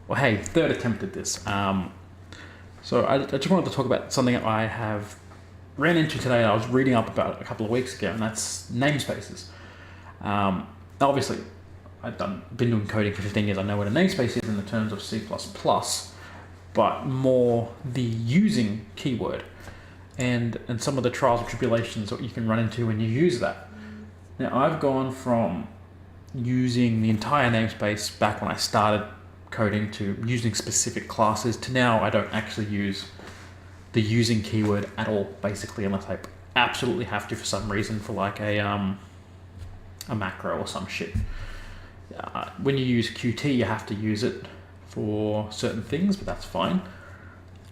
Well, hey, third attempt at this. So I just wanted to talk about something that I have ran into today. I was reading up about a couple of weeks ago, and that's namespaces. Obviously, been doing coding for 15 years. I know what a namespace is in the terms of C++, but more the using keyword and some of the trials and tribulations that you can run into when you use that. Now, I've gone from using the entire namespace back when I started coding to using specific classes to now I don't actually use the using keyword at all, basically, unless I absolutely have to for some reason for like a macro or some shit. When you use Qt, you have to use it for certain things, but that's fine.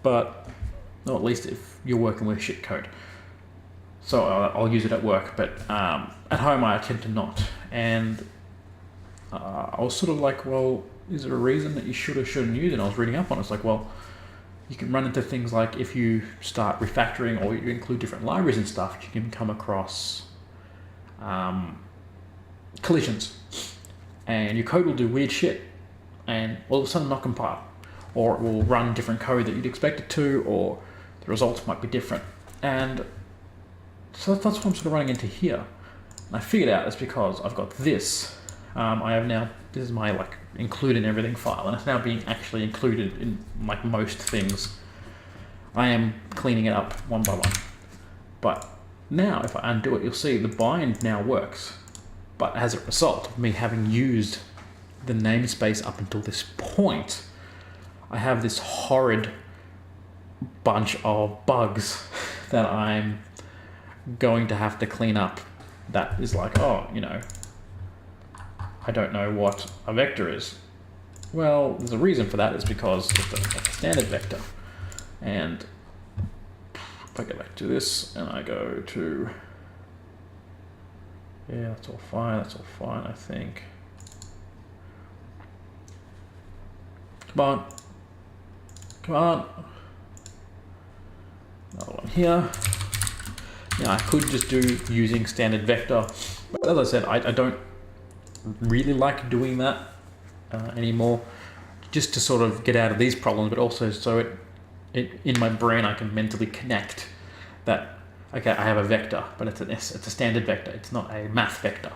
But or at least if you're working with shit code. So I'll use it at work, but at home I tend to not. And I was sort of like, well, is there a reason that you should or shouldn't use it? And I was reading up on it. It's like, well, you can run into things like if you start refactoring or you include different libraries and stuff, you can come across collisions. And your code will do weird shit and all of a sudden not compile. Or it will run different code that you'd expect it to, or the results might be different. And so that's what I'm sort of running into here. And I figured out it's because I've got this. I have now, this is my like included everything file, and it's now being actually included in like most things. I am cleaning it up one by one. But now if I undo it, you'll see the bind now works. But as a result of me having used the namespace up until this point, I have this horrid bunch of bugs that I'm going to have to clean up. That is like, oh, you know, I don't know what a vector is. Well, there's a reason for that. It's because it's a standard vector. And if I go back to this and I go to, yeah, that's all fine, I think. Come on. Come on. Another one here. Now I could just do using standard vector, but as I said, I don't really like doing that anymore, just to sort of get out of these problems, but also so it in my brain I can mentally connect that, okay, I have a vector, but it's a standard vector. It's not a math vector.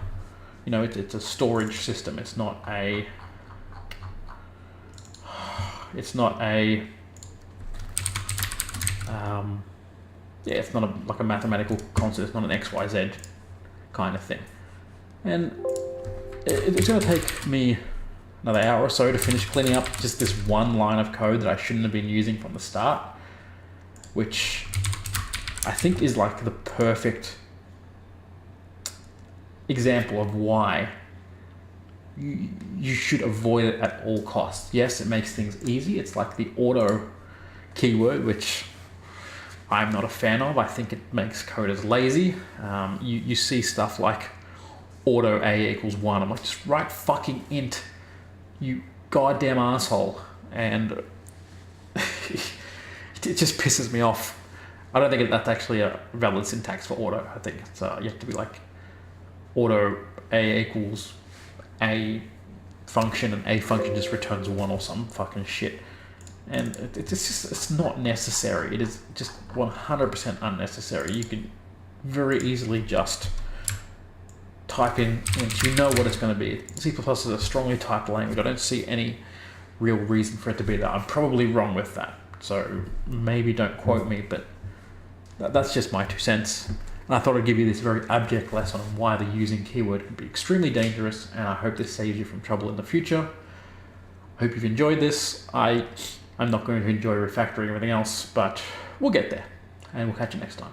You know, it's a storage system. It's not a it's not like a mathematical concept. It's not an XYZ kind of thing. And it's going to take me another hour or so to finish cleaning up just this one line of code that I shouldn't have been using from the start, which I think is like the perfect example of why you should avoid it at all costs. Yes, it makes things easy. It's like the auto keyword, which I'm not a fan of. I think it makes coders lazy. You see stuff like auto A equals 1. I'm like, just write fucking int, you goddamn asshole. And it just pisses me off. I don't think that's actually a valid syntax for auto. I think it's, you have to be like auto A equals a function, and a function just returns 1 or some fucking shit. And it's not necessary. It is just 100% unnecessary. You can very easily just type in, and you know what it's going to be. C++ is a strongly typed language. I don't see any real reason for it to be that. I'm probably wrong with that, so maybe don't quote me, but that's just my 2 cents. And I thought I'd give you this very abject lesson on why the using keyword can be extremely dangerous, and I hope this saves you from trouble in the future. I hope you've enjoyed this. I'm not going to enjoy refactoring everything else, but we'll get there, and we'll catch you next time.